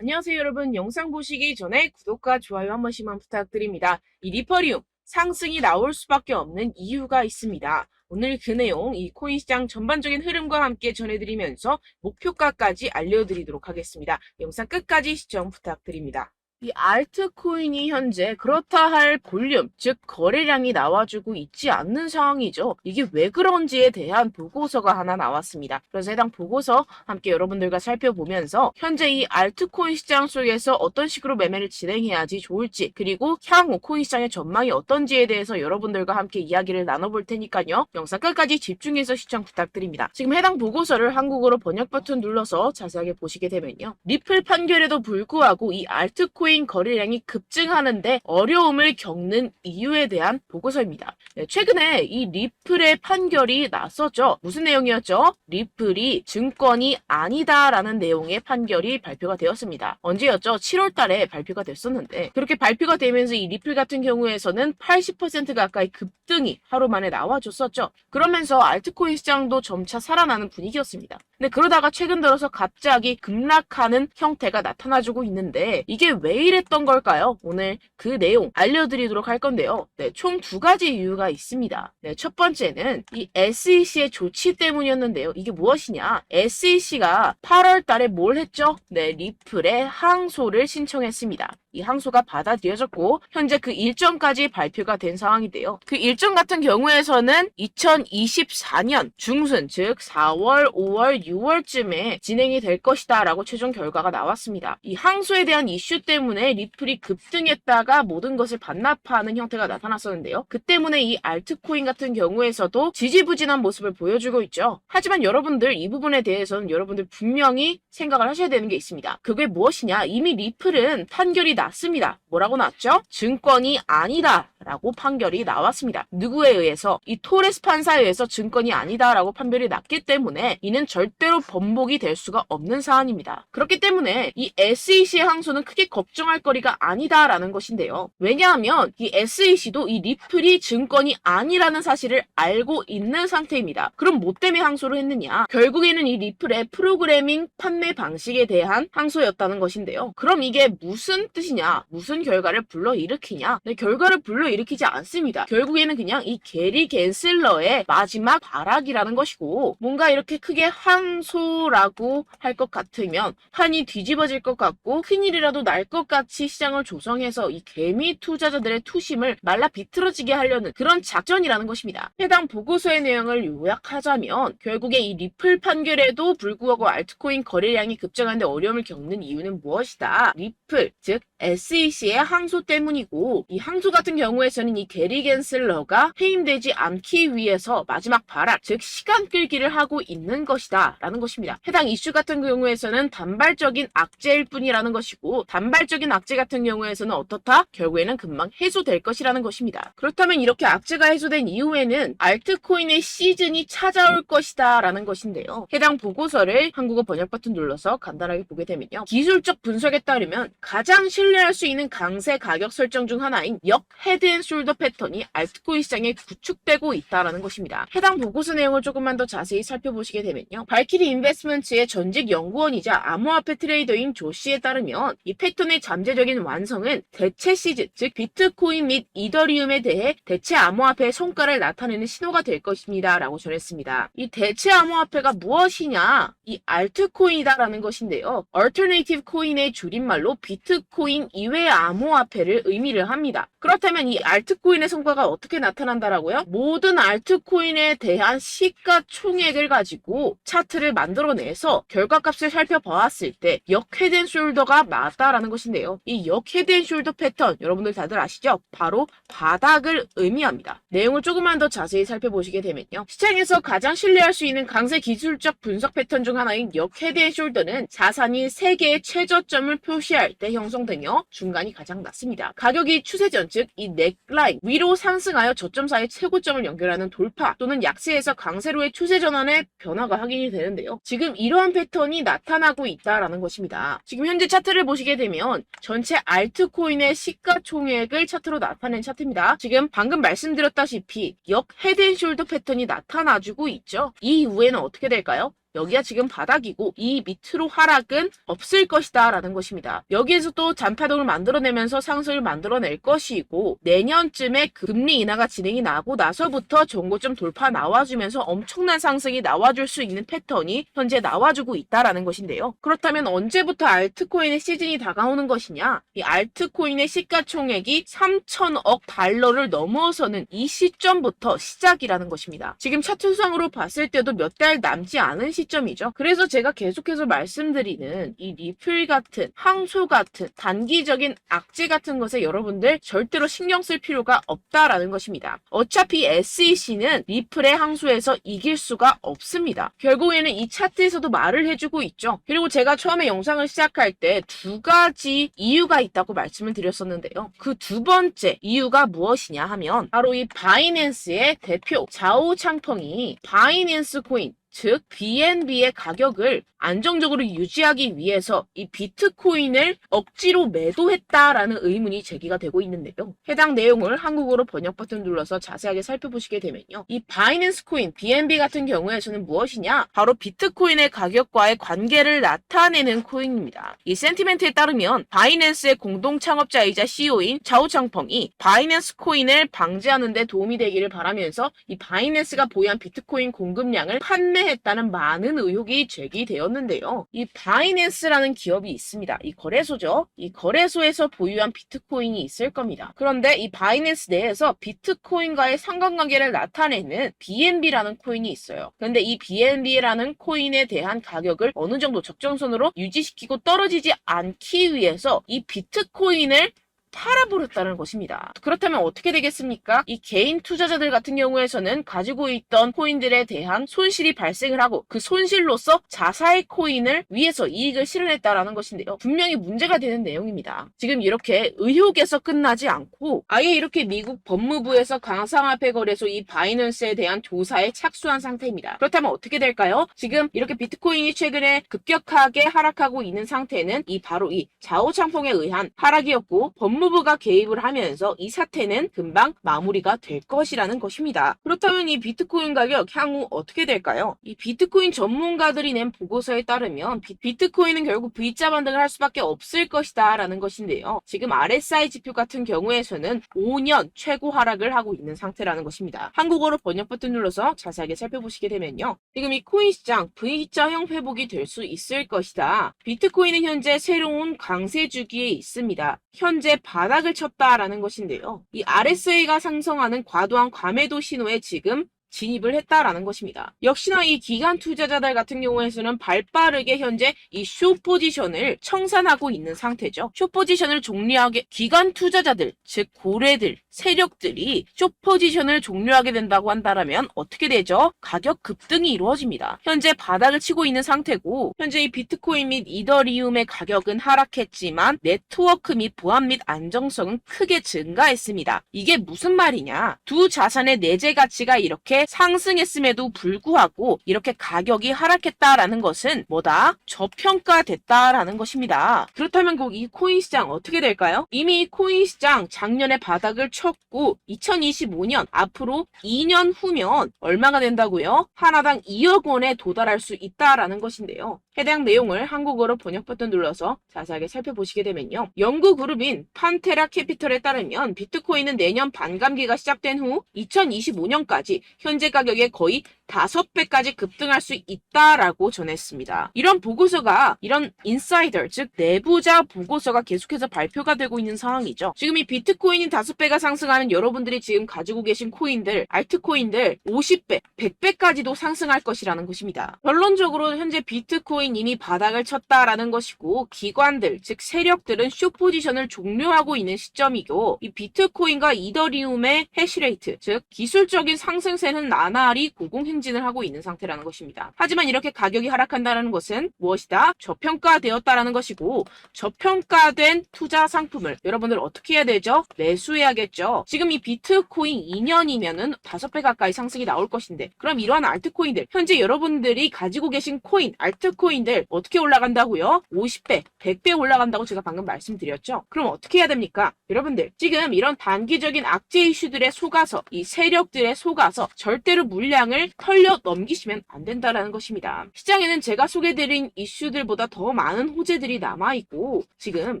안녕하세요 여러분. 영상 보시기 전에 구독과 좋아요 한 번씩만 부탁드립니다. 이 리퍼리움 상승이 나올 수밖에 없는 이유가 있습니다. 오늘 그 내용 이 코인 시장 전반적인 흐름과 함께 전해드리면서 목표가까지 알려드리도록 하겠습니다. 영상 끝까지 시청 부탁드립니다. 이 알트코인이 현재 그렇다 할 볼륨, 즉 거래량이 나와주고 있지 않는 상황이죠. 이게 왜 그런지에 대한 보고서가 하나 나왔습니다. 그래서 해당 보고서 함께 여러분들과 살펴보면서 현재 이 알트코인 시장 속에서 어떤 식으로 매매를 진행해야지 좋을지, 그리고 향후 코인 시장의 전망이 어떤지에 대해서 여러분들과 함께 이야기를 나눠볼 테니까요. 영상 끝까지 집중해서 시청 부탁드립니다. 지금 해당 보고서를 한국어로 번역 버튼 눌러서 자세하게 보시게 되면요. 리플 판결에도 불구하고 이 알트코인 거래량이 급증하는데 어려움을 겪는 이유에 대한 보고서입니다. 최근에 이 리플의 판결이 났었죠. 무슨 내용이었죠? 리플이 증권이 아니다라는 내용의 판결이 발표가 되었습니다. 언제였죠? 7월 달에 발표가 됐었는데, 그렇게 발표가 되면서 이 리플 같은 경우에서는 80% 가까이 급등이 하루 만에 나와줬었죠. 그러면서 알트코인 시장도 점차 살아나는 분위기였습니다. 근데 그러다가 최근 들어서 갑자기 급락하는 형태가 나타나주고 있는데, 이게 왜 이랬던 걸까요? 오늘 그 내용 알려드리도록 할 건데요. 총 두 가지 이유가 있습니다. 첫 번째는 이 SEC의 조치 때문이었는데요. 이게 무엇이냐? SEC가 8월 달에 뭘 했죠? 리플의 항소를 신청했습니다. 이 항소가 받아들여졌고 현재 그 일정까지 발표가 된 상황인데요. 그 일정 같은 경우에서는 2024년 중순, 즉 4월, 5월, 6월쯤에 진행이 될 것이다 라고 최종 결과가 나왔습니다. 이 항소에 대한 이슈 때문에 리플이 급등했다가 모든 것을 반납하는 형태가 나타났었는데요. 그 때문에 이 알트코인 같은 경우에서도 지지부진한 모습을 보여주고 있죠. 하지만 여러분들 이 부분에 대해서는 여러분들 분명히 생각을 하셔야 되는 게 있습니다. 그게 무엇이냐? 이미 리플은 판결이 났습니다. 뭐라고 났죠? 증권이 아니다 라고 판결이 나왔습니다. 누구에 의해서? 이 토레스 판사에 의해서 증권이 아니다 라고 판결이 났기 때문에 이는 절대로 번복이 될 수가 없는 사안입니다. 그렇기 때문에 이 SEC의 항소는 크게 걱정할 거리가 아니다 라는 것인데요. 왜냐하면 이 SEC도 이 리플이 증권이 아니라는 사실을 알고 있는 상태입니다. 그럼 뭐 때문에 항소를 했느냐? 결국에는 이 리플의 프로그래밍 판매 방식에 대한 항소였다는 것인데요. 그럼 이게 무슨 뜻이냐? 무슨 결과를 불러일으키냐? 결과를 불러일으키지 않습니다. 결국에는 그냥 이 게리 갠슬러의 마지막 발악이라는 것이고, 뭔가 이렇게 크게 항소라고 할 것 같으면 판이 뒤집어질 것 같고 큰일이라도 날 것 같이 시장을 조성해서 이 개미 투자자들의 투심을 말라 비틀어지게 하려는 그런 작전이라는 것입니다. 해당 보고서의 내용을 요약하자면 결국에 이 리플 판결에도 불구하고 알트코인 거래량이 급증하는데 어려움을 겪는 이유는 무엇이다? 리플, 즉 SEC의 항소 때문이고, 이 항소 같은 경우에서는 이 게리 갠슬러가 해임되지 않기 위해서 마지막 발악, 즉 시간 끌기를 하고 있는 것이다 라는 것입니다. 해당 이슈 같은 경우에서는 단발적인 악재일 뿐이라는 것이고, 단발적인 악재 같은 경우에서는 어떻다? 결국에는 금방 해소될 것이라는 것입니다. 그렇다면 이렇게 악재가 해소된 이후에는 알트코인의 시즌이 찾아올 것이다 라는 것인데요. 해당 보고서를 한국어 번역 버튼 눌러서 간단하게 보게 되면요. 기술적 분석에 따르면 가장 신뢰할 수 있는 강세 가격 설정 중 하나인 역 헤드앤숄더 패턴이 알트코인 시장에 구축되고 있다는 것입니다. 해당 보고서 내용을 조금만 더 자세히 살펴보시게 되면요. 발키리 인베스트먼트의 전직 연구원이자 암호화폐 트레이더인 조 씨에 따르면 이 패턴의 잠재적인 완성은 대체 시즌, 즉 비트코인 및 이더리움에 대해 대체 암호화폐의 성과를 나타내는 신호가 될 것입니다 라고 전했습니다. 이 대체 암호화폐가 무엇이냐? 이 알트코인이다라는 것인데요. 얼터네이티브 코인의 줄임말로 비트코인 이외의 암호화폐를 의미를 합니다. 그렇다면 이 알트코인의 성과가 어떻게 나타난다라고요? 모든 알트코인에 대한 시가총액을 가지고 차트를 만들어내서 결과값을 살펴보았을 때 역 헤드앤숄더가 맞다라는 것인데요. 이 역 헤드앤숄더 패턴 여러분들 다들 아시죠? 바로 바닥을 의미합니다. 내용을 조금만 더 자세히 살펴보시게 되면요. 시장에서 가장 신뢰할 수 있는 강세 기술적 분석 패턴 중 하나인 역 헤드앤숄더는 자산이 3개의 최저점을 표시할 때 형성되며 중간이 가장 낮습니다. 가격이 추세전, 즉 이 넥라인 위로 상승하여 저점 사이 최고점을 연결하는 돌파 또는 약세에서 강세로의 추세 전환의 변화가 확인이 되는데요. 지금 이러한 패턴이 나타나고 있다라는 것입니다. 지금 현재 차트를 보시게 되면 전체 알트코인의 시가총액을 차트로 나타낸 차트입니다. 지금 방금 말씀드렸다시피 역 헤드앤숄더 패턴이 나타나주고 있죠. 이 이후에는 어떻게 될까요? 여기가 지금 바닥이고 이 밑으로 하락은 없을 것이다 라는 것입니다. 여기에서 또 잔파동을 만들어내면서 상승을 만들어낼 것이고 내년쯤에 금리 인하가 진행이 나고 나서부터 전고점 돌파 나와주면서 엄청난 상승이 나와줄 수 있는 패턴이 현재 나와주고 있다라는 것인데요. 그렇다면 언제부터 알트코인의 시즌이 다가오는 것이냐? 이 알트코인의 시가총액이 3천억 달러를 넘어서는 이 시점부터 시작이라는 것입니다. 지금 차트상으로 봤을 때도 몇 달 남지 않은 시점이죠. 그래서 제가 계속해서 말씀드리는 이 리플 같은 항소 같은 단기적인 악재 같은 것에 여러분들 절대로 신경 쓸 필요가 없다라는 것입니다. 어차피 SEC는 리플의 항소에서 이길 수가 없습니다. 결국에는 이 차트에서도 말을 해주고 있죠. 그리고 제가 처음에 영상을 시작할 때 두 가지 이유가 있다고 말씀을 드렸었는데요. 그 두 번째 이유가 무엇이냐 하면 바로 이 바이낸스의 대표 자오 창펑이 바이낸스 코인 즉 BNB의 가격을 안정적으로 유지하기 위해서 이 비트코인을 억지로 매도했다라는 의문이 제기가 되고 있는데요. 해당 내용을 한국어로 번역 버튼 눌러서 자세하게 살펴보시게 되면요. 이 바이낸스 코인 BNB 같은 경우에서는 무엇이냐? 바로 비트코인의 가격과의 관계를 나타내는 코인입니다. 이 센티멘트에 따르면 바이낸스의 공동 창업자이자 CEO인 자오창펑이 바이낸스 코인을 방지하는 데 도움이 되기를 바라면서 이 바이낸스가 보유한 비트코인 공급량을 판매했다는 많은 의혹이 제기되었는데요. 이 바이낸스라는 기업이 있습니다. 이 거래소죠. 이 거래소에서 보유한 비트코인이 있을 겁니다. 그런데 이 바이낸스 내에서 비트코인과의 상관관계를 나타내는 BNB라는 코인이 있어요. 그런데 이 BNB라는 코인에 대한 가격을 어느 정도 적정선으로 유지시키고 떨어지지 않기 위해서 이 비트코인을 팔아버렸다는 것입니다. 그렇다면 어떻게 되겠습니까? 이 개인 투자자들 같은 경우에서는 가지고 있던 코인들에 대한 손실이 발생을 하고 그 손실로서 자사의 코인을 위해서 이익을 실현했다라는 것인데요. 분명히 문제가 되는 내용입니다. 지금 이렇게 의혹에서 끝나지 않고 아예 이렇게 미국 법무부에서 가상화폐 거래소 이 바이낸스에 대한 조사에 착수한 상태입니다. 그렇다면 어떻게 될까요? 지금 이렇게 비트코인이 최근에 급격하게 하락하고 있는 상태는 바로 이 자오창펑에 의한 하락이었고 법무부가 개입을 하면서 이 사태는 금방 마무리가 될 것이라는 것입니다. 그렇다면 이 비트코인 가격 향후 어떻게 될까요? 이 비트코인 전문가들이 낸 보고서에 따르면 비트코인은 결국 V자 반등을 할 수밖에 없을 것이다 라는 것인데요. 지금 RSI 지표 같은 경우에서는 5년 최고 하락을 하고 있는 상태라는 것입니다. 한국어로 번역 버튼 눌러서 자세하게 살펴보시게 되면요. 지금 이 코인 시장 V자형 회복이 될 수 있을 것이다. 비트코인은 현재 새로운 강세 주기에 있습니다. 현재 바닥을 쳤다라는 것인데요. 이 RSA가 상승하는 과도한 과매도 신호에 지금 진입을 했다라는 것입니다. 역시나 이 기관 투자자들 같은 경우에서는 발빠르게 현재 이 숏 포지션을 청산하고 있는 상태죠. 숏 포지션을 종료하게 기관 투자자들, 즉 고래들, 세력들이 숏 포지션을 종료하게 된다고 한다면 어떻게 되죠? 가격 급등이 이루어집니다. 현재 바닥을 치고 있는 상태고 현재 이 비트코인 및 이더리움의 가격은 하락했지만 네트워크 및 보안 및 안정성은 크게 증가했습니다. 이게 무슨 말이냐? 두 자산의 내재 가치가 이렇게 상승했음에도 불구하고 이렇게 가격이 하락했다라는 것은 뭐다? 저평가됐다라는 것입니다. 그렇다면 이 코인 시장 어떻게 될까요? 이미 이 코인 시장 작년에 바닥을 쳤고 2025년 앞으로 2년 후면 얼마가 된다고요? 하나당 2억 원에 도달할 수 있다라는 것인데요. 해당 내용을 한국어로 번역 버튼 눌러서 자세하게 살펴보시게 되면요. 연구 그룹인 판테라 캐피털에 따르면 비트코인은 내년 반감기가 시작된 후 2025년까지 현재 가격의 거의 5배까지 급등할 수 있다라고 전했습니다. 이런 보고서가 이런 인사이더 즉 내부자 보고서가 계속해서 발표가 되고 있는 상황이죠. 지금 이 비트코인이 5배가 상승하는 여러분들이 지금 가지고 계신 코인들, 알트코인들 50배, 100배까지도 상승할 것이라는 것입니다. 결론적으로 현재 비트코인 이미 바닥을 쳤다라는 것이고 기관들 즉 세력들은 숏 포지션을 종료하고 있는 시점이고 이 비트코인과 이더리움의 해시레이트 즉 기술적인 상승세는 나날이 고공행진을 하고 있는 상태라는 것입니다. 하지만 이렇게 가격이 하락한다는 것은 무엇이다? 저평가되었다라는 것이고 저평가된 투자 상품을 여러분들 어떻게 해야 되죠? 매수해야겠죠. 지금 이 비트코인 2년이면은 5배 가까이 상승이 나올 것인데 그럼 이러한 알트코인들 현재 여러분들이 가지고 계신 코인, 알트코인들 어떻게 올라간다고요? 50배, 100배 올라간다고 제가 방금 말씀드렸죠. 그럼 어떻게 해야 됩니까? 여러분들 지금 이런 단기적인 악재 이슈들에 속아서 이 세력들에 속아서 절대로 물량을 흘려 넘기시면 안 된다라는 것입니다. 시장에는 제가 소개드린 이슈들보다 더 많은 호재들이 남아있고 지금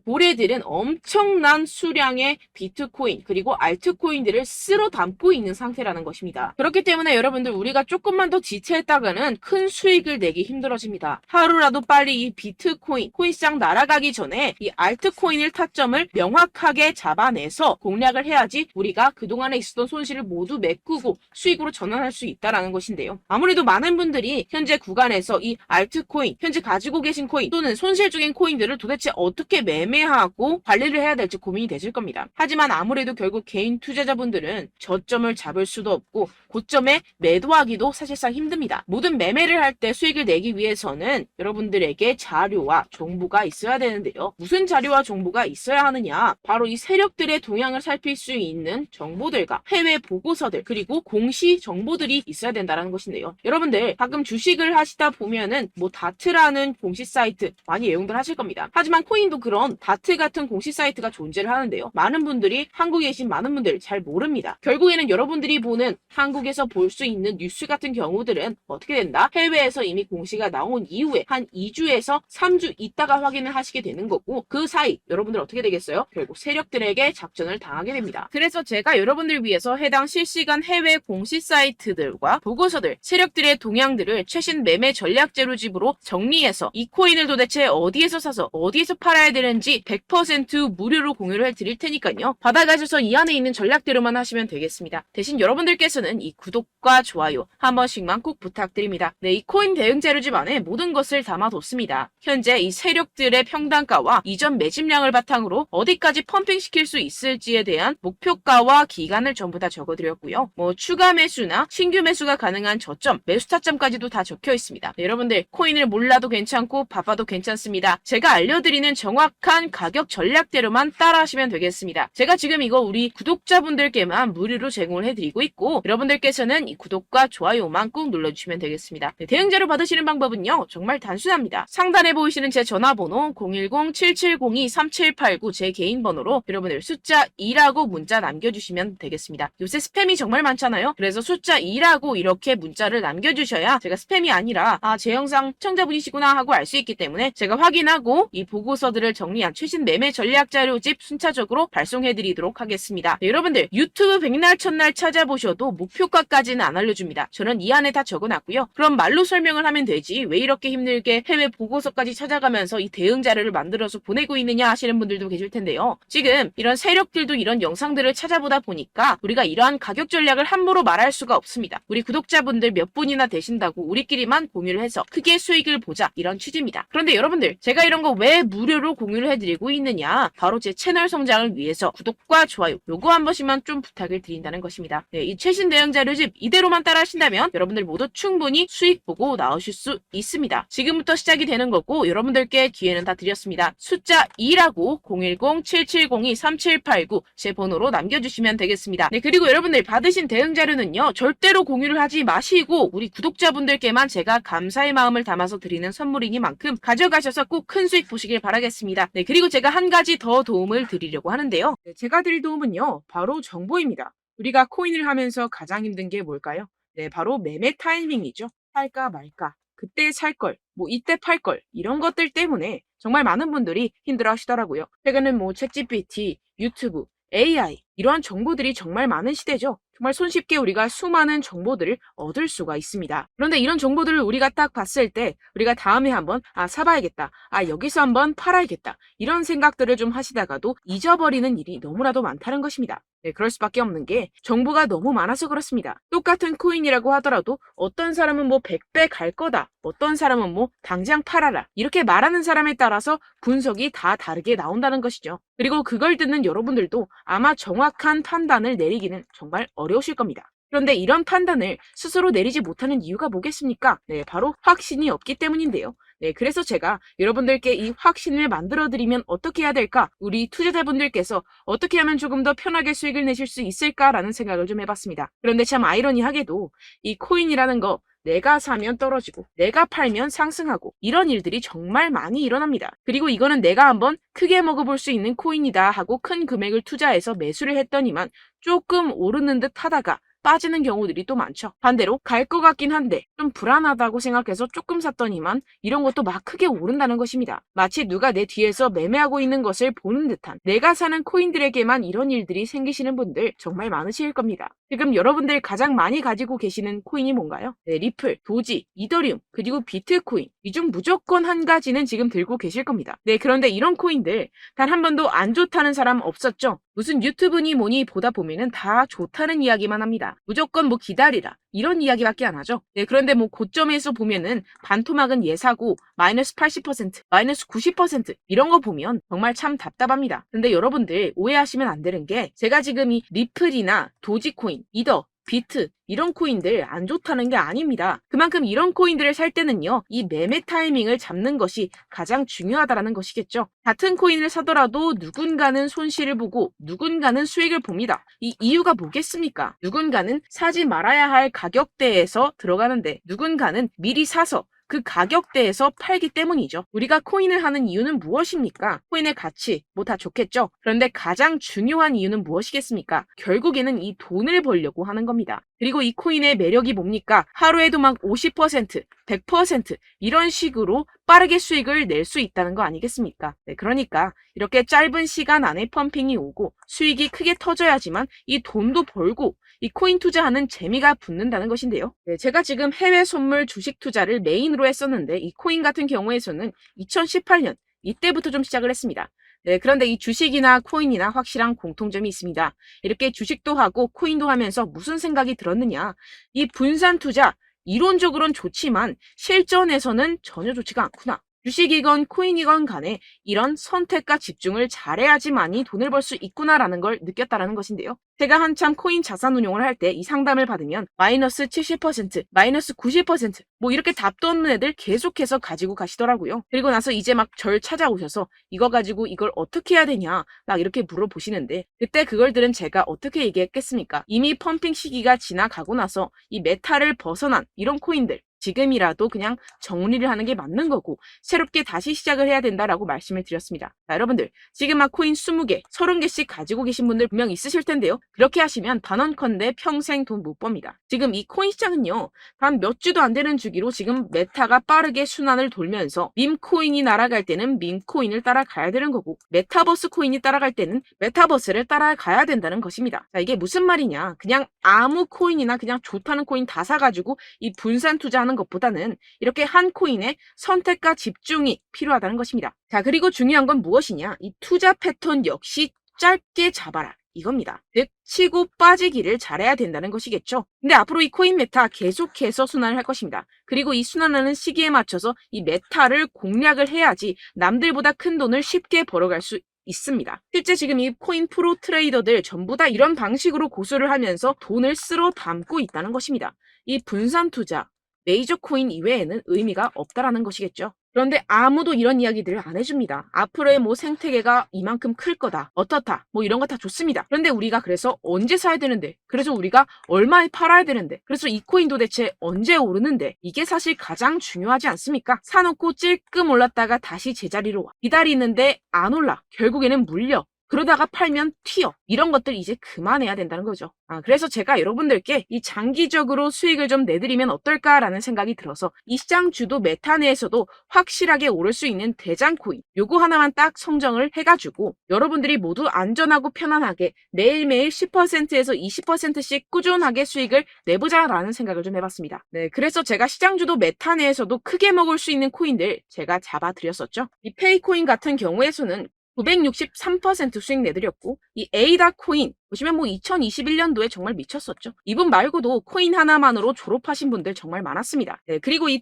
고래들은 엄청난 수량의 비트코인 그리고 알트코인들을 쓸어 담고 있는 상태라는 것입니다. 그렇기 때문에 여러분들 우리가 조금만 더 지체했다가는 큰 수익을 내기 힘들어집니다. 하루라도 빨리 이 비트코인, 코인시장 날아가기 전에 이 알트코인을 타점을 명확하게 잡아내서 공략을 해야지 우리가 그동안에 있었던 손실을 모두 메꾸고 수익으로 전환할 수 있다라는 것인데요. 아무래도 많은 분들이 현재 구간에서 이 알트코인, 현재 가지고 계신 코인 또는 손실 중인 코인들을 도대체 어떻게 매매하고 관리를 해야 될지 고민이 되실 겁니다. 하지만 아무래도 결국 개인 투자자분들은 저점을 잡을 수도 없고 고점에 매도하기도 사실상 힘듭니다. 모든 매매를 할 때 수익을 내기 위해서는 여러분들에게 자료와 정보가 있어야 되는데요. 무슨 자료와 정보가 있어야 하느냐? 바로 이 세력들의 동향을 살필 수 있는 정보들과 해외 보고서들 그리고 공시 정보들이 있어야 된다는 것인데요. 여러분들 가끔 주식을 하시다 보면은 뭐 다트라는 공시 사이트 많이 애용들 하실 겁니다. 하지만 코인도 그런 다트 같은 공시 사이트가 존재를 하는데요. 많은 분들이 한국에 계신 많은 분들 잘 모릅니다. 결국에는 여러분들이 보는 한국에서 볼 수 있는 뉴스 같은 경우들은 어떻게 된다? 해외에서 이미 공시가 나온 이후에 한 2주에서 3주 있다가 확인을 하시게 되는 거고 그 사이 여러분들 어떻게 되겠어요? 결국 세력들에게 작전을 당하게 됩니다. 그래서 제가 여러분들 위해서 해당 실시간 해외 공시 사이트들과 보고서들, 세력들의 동향들을 최신 매매 전략 재료집으로 정리해서 이 코인을 도대체 어디에서 사서 어디에서 팔아야 되는지 100% 무료로 공유를 해드릴 테니까요. 받아가셔서 이 안에 있는 전략대로만 하시면 되겠습니다. 대신 여러분들께서는 이 구독과 좋아요 한 번씩만 꼭 부탁드립니다. 네, 이 코인 대응 재료집 안에 모든 것을 담아뒀습니다. 현재 이 세력들의 평단가와 이전 매집량을 바탕으로 어디까지 펌핑시킬 수 있을지에 대한 목표가와 기간을 전부 다 적어드렸고요. 뭐 추가 매수나 신규 매수가 가능한 저점, 매수 타점까지도 다 적혀 있습니다. 네, 여러분들 코인을 몰라도 괜찮고 바빠도 괜찮습니다. 제가 알려드리는 정확한 가격 전략대로만 따라하시면 되겠습니다. 제가 지금 이거 우리 구독자분들께만 무료로 제공을 해드리고 있고 여러분들께서는 이 구독과 좋아요만 꼭 눌러주시면 되겠습니다. 네, 대응자료 받으시는 방법은요. 정말 단순합니다. 상단에 보이시는 제 전화번호 010-7702-3789 제 개인 번호로 여러분들 숫자 2라고 문자 남겨주시면 되겠습니다. 요새 스팸이 정말 많잖아요. 그래서 숫자 2라고 이렇게 문자를 남겨주셔야 제가 스팸이 아니라 제 영상 시청자분이시구나 하고 알 수 있기 때문에 제가 확인하고 이 보고서들을 정리한 최신 매매 전략 자료집 순차적으로 발송해드리도록 하겠습니다. 네, 여러분들 유튜브 백날 첫날 찾아보셔도 목표가까지는 안 알려줍니다. 저는 이 안에 다 적어놨고요. 그럼 말로 설명을 하면 되지 왜 이렇게 힘들게 해외 보고서까지 찾아가면서 이 대응 자료를 만들어서 보내고 있느냐 하시는 분들도 계실 텐데요. 지금 이런 세력들도 이런 영상들을 찾아보다 보니까 우리가 이러한 가격 전략을 함부로 말할 수가 없습니다. 우리 구독자분들 몇 분이나 되신다고 우리끼리만 공유를 해서 크게 수익을 보자 이런 취지입니다. 그런데 여러분들 제가 이런 거 왜 무료로 공유를 해드리고 있느냐 바로 제 채널 성장을 위해서 구독과 좋아요 요거 한 번씩만 좀 부탁을 드린다는 것입니다. 네, 이 최신 대응 자료집 이대로만 따라 하신다면 여러분들 모두 충분히 수익 보고 나오실 수 있습니다. 지금부터 시작이 되는 거고 여러분들께 기회는 다 드렸습니다. 숫자 2라고 010-7702-3789 제 번호로 남겨주시면 되겠습니다. 네, 그리고 여러분들 받으신 대응 자료는요 절대로 공유를 하지 마시고 우리 구독자분들께만 제가 감사의 마음을 담아서 드리는 선물이니만큼 가져가셔서 꼭 큰 수익 보시길 바라겠습니다. 네, 그리고 제가 한 가지 더 도움을 드리려고 하는데요. 네, 제가 드릴 도움은요 바로 정보입니다. 우리가 코인을 하면서 가장 힘든 게 뭘까요? 네, 바로 매매 타이밍이죠. 살까 말까, 그때 살 걸, 뭐 이때 팔 걸 이런 것들 때문에 정말 많은 분들이 힘들어 하시더라고요. 최근은 뭐 챗GPT, 유튜브, AI 이러한 정보들이 정말 많은 시대죠. 정말 손쉽게 우리가 수많은 정보들을 얻을 수가 있습니다. 그런데 이런 정보들을 우리가 딱 봤을 때 우리가 다음에 한번 사봐야겠다. 여기서 한번 팔아야겠다. 이런 생각들을 좀 하시다가도 잊어버리는 일이 너무나도 많다는 것입니다. 네, 그럴 수밖에 없는 게 정보가 너무 많아서 그렇습니다. 똑같은 코인이라고 하더라도 어떤 사람은 뭐 100배 갈 거다. 어떤 사람은 뭐 당장 팔아라. 이렇게 말하는 사람에 따라서 분석이 다 다르게 나온다는 것이죠. 그리고 그걸 듣는 여러분들도 아마 정확한 판단을 내리기는 정말 어려우실 겁니다. 그런데 이런 판단을 스스로 내리지 못하는 이유가 뭐겠습니까? 네, 바로 확신이 없기 때문인데요. 네, 그래서 제가 여러분들께 이 확신을 만들어드리면 어떻게 해야 될까? 우리 투자자분들께서 어떻게 하면 조금 더 편하게 수익을 내실 수 있을까라는 생각을 좀 해봤습니다. 그런데 참 아이러니하게도 이 코인이라는 거 내가 사면 떨어지고 내가 팔면 상승하고 이런 일들이 정말 많이 일어납니다. 그리고 이거는 내가 한번 크게 먹어볼 수 있는 코인이다 하고 큰 금액을 투자해서 매수를 했더니만 조금 오르는 듯 하다가 빠지는 경우들이 또 많죠. 반대로 갈 것 같긴 한데 좀 불안하다고 생각해서 조금 샀더니만 이런 것도 막 크게 오른다는 것입니다. 마치 누가 내 뒤에서 매매하고 있는 것을 보는 듯한, 내가 사는 코인들에게만 이런 일들이 생기시는 분들 정말 많으실 겁니다. 지금 여러분들 가장 많이 가지고 계시는 코인이 뭔가요? 네, 리플, 도지, 이더리움, 그리고 비트코인. 이 중 무조건 한 가지는 지금 들고 계실 겁니다. 네, 그런데 이런 코인들 단 한 번도 안 좋다는 사람 없었죠? 무슨 유튜브니 뭐니 보다 보면은 다 좋다는 이야기만 합니다. 무조건 뭐 기다리라, 이런 이야기밖에 안 하죠. 네, 그런데 뭐 고점에서 보면은 반토막은 예사고 마이너스 80%, 마이너스 90% 이런 거 보면 정말 참 답답합니다. 근데 여러분들 오해하시면 안 되는 게, 제가 지금 이 리플이나 도지코인, 이더, 비트 이런 코인들 안 좋다는 게 아닙니다. 그만큼 이런 코인들을 살 때는요, 이 매매 타이밍을 잡는 것이 가장 중요하다는 것이겠죠. 같은 코인을 사더라도 누군가는 손실을 보고 누군가는 수익을 봅니다. 이 이유가 뭐겠습니까? 누군가는 사지 말아야 할 가격대에서 들어가는데 누군가는 미리 사서 그 가격대에서 팔기 때문이죠. 우리가 코인을 하는 이유는 무엇입니까? 코인의 가치, 뭐 다 좋겠죠. 그런데 가장 중요한 이유는 무엇이겠습니까? 결국에는 이 돈을 벌려고 하는 겁니다. 그리고 이 코인의 매력이 뭡니까? 하루에도 막 50%, 100% 이런 식으로 빠르게 수익을 낼 수 있다는 거 아니겠습니까? 네, 그러니까 이렇게 짧은 시간 안에 펌핑이 오고 수익이 크게 터져야지만 이 돈도 벌고 이 코인 투자하는 재미가 붙는다는 것인데요. 네, 제가 지금 해외 선물 주식 투자를 메인으로 했었는데 이 코인 같은 경우에서는 2018년 이때부터 좀 시작을 했습니다. 네, 그런데 이 주식이나 코인이나 확실한 공통점이 있습니다. 이렇게 주식도 하고 코인도 하면서 무슨 생각이 들었느냐? 이 분산 투자, 이론적으로는 좋지만 실전에서는 전혀 좋지가 않구나. 주식이건 코인이건 간에 이런 선택과 집중을 잘해야지만이 돈을 벌 수 있구나라는 걸 느꼈다라는 것인데요. 제가 한참 코인 자산 운용을 할 때 이 상담을 받으면 마이너스 70%, 마이너스 90% 뭐 이렇게 답도 없는 애들 계속해서 가지고 가시더라고요. 그리고 나서 이제 막 절 찾아오셔서 이거 가지고 이걸 어떻게 해야 되냐 막 이렇게 물어보시는데, 그때 그걸 들은 제가 어떻게 얘기했겠습니까? 이미 펌핑 시기가 지나가고 나서 이 메타를 벗어난 이런 코인들 지금이라도 그냥 정리를 하는 게 맞는 거고 새롭게 다시 시작을 해야 된다라고 말씀을 드렸습니다. 자, 여러분들 지금 막 코인 20개, 30개씩 가지고 계신 분들 분명 있으실 텐데요. 그렇게 하시면 단언컨대 평생 돈 못 법니다. 지금 이 코인 시장은요, 단 몇 주도 안 되는 주기로 지금 메타가 빠르게 순환을 돌면서 밈코인이 날아갈 때는 밈코인을 따라가야 되는 거고 메타버스 코인이 따라갈 때는 메타버스를 따라가야 된다는 것입니다. 자, 이게 무슨 말이냐? 그냥 아무 코인이나 그냥 좋다는 코인 다 사가지고 이 분산 투자하는 것보다는 이렇게 한 코인에 선택과 집중이 필요하다는 것입니다. 자, 그리고 중요한 건 무엇이냐? 이 투자 패턴 역시 짧게 잡아라, 이겁니다. 즉 치고 빠지기를 잘해야 된다는 것이겠죠. 근데 앞으로 이 코인 메타 계속해서 순환을 할 것입니다. 그리고 이 순환하는 시기에 맞춰서 이 메타를 공략을 해야지 남들보다 큰 돈을 쉽게 벌어갈 수 있습니다. 실제 지금 이 코인 프로 트레이더들 전부 다 이런 방식으로 고수를 하면서 돈을 쓸어 담고 있다는 것입니다. 이 분산 투자, 메이저 코인 이외에는 의미가 없다라는 것이겠죠. 그런데 아무도 이런 이야기들을 안 해줍니다. 앞으로의 뭐 생태계가 이만큼 클 거다, 어떻다, 뭐 이런 거 다 좋습니다. 그런데 우리가 그래서 언제 사야 되는데, 그래서 우리가 얼마에 팔아야 되는데, 그래서 이 코인 도대체 언제 오르는데, 이게 사실 가장 중요하지 않습니까? 사놓고 찔끔 올랐다가 다시 제자리로 와. 기다리는데 안 올라. 결국에는 물려. 그러다가 팔면 튀어. 이런 것들 이제 그만해야 된다는 거죠. 그래서 제가 여러분들께 이 장기적으로 수익을 좀 내드리면 어떨까라는 생각이 들어서 이 시장 주도 메타 내에서도 확실하게 오를 수 있는 대장 코인 요거 하나만 딱 선정을 해가지고 여러분들이 모두 안전하고 편안하게 매일매일 10%에서 20%씩 꾸준하게 수익을 내보자라는 생각을 좀 해봤습니다. 네, 그래서 제가 시장 주도 메타 내에서도 크게 먹을 수 있는 코인들 제가 잡아드렸었죠. 이 페이코인 같은 경우에서는 963% 수익 내드렸고, 이 에이다 코인 보시면 뭐 2021년도에 정말 미쳤었죠. 이분 말고도 코인 하나만으로 졸업하신 분들 정말 많았습니다. 네, 그리고 이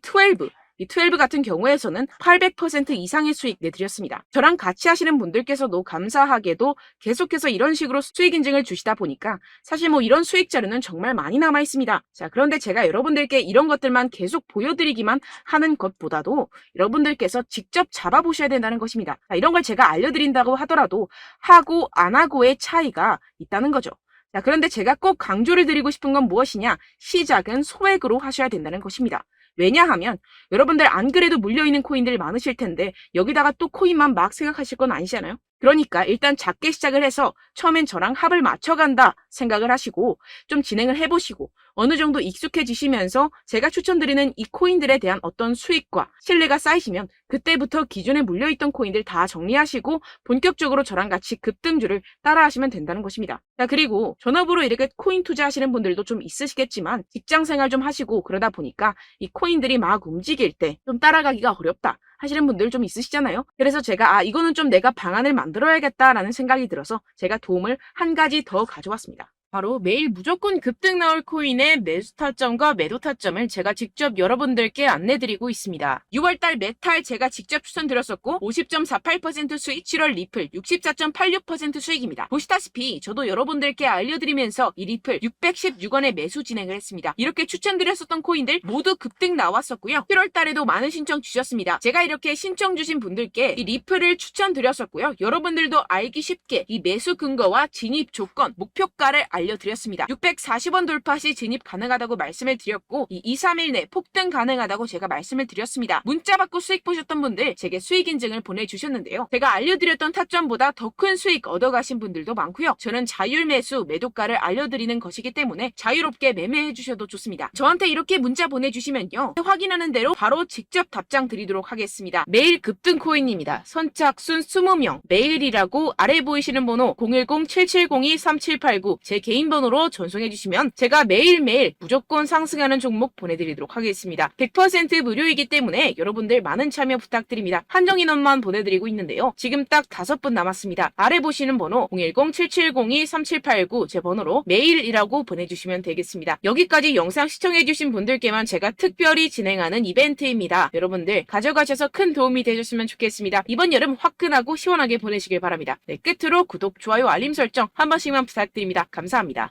12 같은 경우에서는 800% 이상의 수익 내드렸습니다. 저랑 같이 하시는 분들께서도 감사하게도 계속해서 이런 식으로 수익 인증을 주시다 보니까 사실 뭐 이런 수익 자료는 정말 많이 남아 있습니다. 자, 그런데 제가 여러분들께 이런 것들만 계속 보여드리기만 하는 것보다도 여러분들께서 직접 잡아보셔야 된다는 것입니다. 자, 이런 걸 제가 알려드린다고 하더라도 하고 안 하고의 차이가 있다는 거죠. 자, 그런데 제가 꼭 강조를 드리고 싶은 건 무엇이냐? 시작은 소액으로 하셔야 된다는 것입니다. 왜냐하면 여러분들 안 그래도 물려있는 코인들 많으실 텐데 여기다가 또 코인만 막 생각하실 건 아니잖아요. 그러니까 일단 작게 시작을 해서 처음엔 저랑 합을 맞춰간다 생각을 하시고 좀 진행을 해보시고 어느 정도 익숙해지시면서 제가 추천드리는 이 코인들에 대한 어떤 수익과 신뢰가 쌓이시면 그때부터 기존에 물려있던 코인들 다 정리하시고 본격적으로 저랑 같이 급등주를 따라하시면 된다는 것입니다. 자, 그리고 전업으로 이렇게 코인 투자하시는 분들도 좀 있으시겠지만 직장 생활 좀 하시고 그러다 보니까 이 코인들이 막 움직일 때 좀 따라가기가 어렵다 하시는 분들 좀 있으시잖아요. 그래서 제가 이거는 좀 내가 방안을 만들어야겠다라는 생각이 들어서 제가 도움을 한 가지 더 가져왔습니다. 바로 매일 무조건 급등 나올 코인의 매수 타점과 매도 타점을 제가 직접 여러분들께 안내드리고 있습니다. 6월달 메탈 제가 직접 추천드렸었고 50.48% 수익, 7월 리플 64.86% 수익입니다. 보시다시피 저도 여러분들께 알려드리면서 이 리플 616원에 매수 진행을 했습니다. 이렇게 추천드렸었던 코인들 모두 급등 나왔었고요. 7월달에도 많은 신청 주셨습니다. 제가 이렇게 신청 주신 분들께 이 리플을 추천드렸었고요. 여러분들도 알기 쉽게 이 매수 근거와 진입 조건, 목표가를 알려드렸습니다. 640원 돌파 시 진입 가능하다고 말씀을 드렸고 이 2, 3일 내 폭등 가능하다고 제가 말씀을 드렸습니다. 문자 받고 수익 보셨던 분들 제게 수익 인증을 보내주셨는데요. 제가 알려드렸던 타점보다 더 큰 수익 얻어가신 분들도 많고요. 저는 자율 매수 매도가를 알려드리는 것이기 때문에 자유롭게 매매해 주셔도 좋습니다. 저한테 이렇게 문자 보내주시면요. 확인하는 대로 바로 직접 답장 드리도록 하겠습니다. 매일 급등 코인입니다. 선착순 20명 매일이라고 아래 보이시는 번호 010-7702-3789 제 개인 번호로 전송해 주시면 제가 매일매일 무조건 상승하는 종목 보내드리도록 하겠습니다. 100% 무료이기 때문에 여러분들 많은 참여 부탁드립니다. 한정 인원만 보내드리고 있는데요. 지금 딱 5분 남았습니다. 아래 보시는 번호 010-7702-3789 제 번호로 메일이라고 보내주시면 되겠습니다. 여기까지 영상 시청해주신 분들께만 제가 특별히 진행하는 이벤트입니다. 여러분들 가져가셔서 큰 도움이 되셨으면 좋겠습니다. 이번 여름 화끈하고 시원하게 보내시길 바랍니다. 네, 끝으로 구독, 좋아요, 알림 설정 한 번씩만 부탁드립니다. 감사합니다.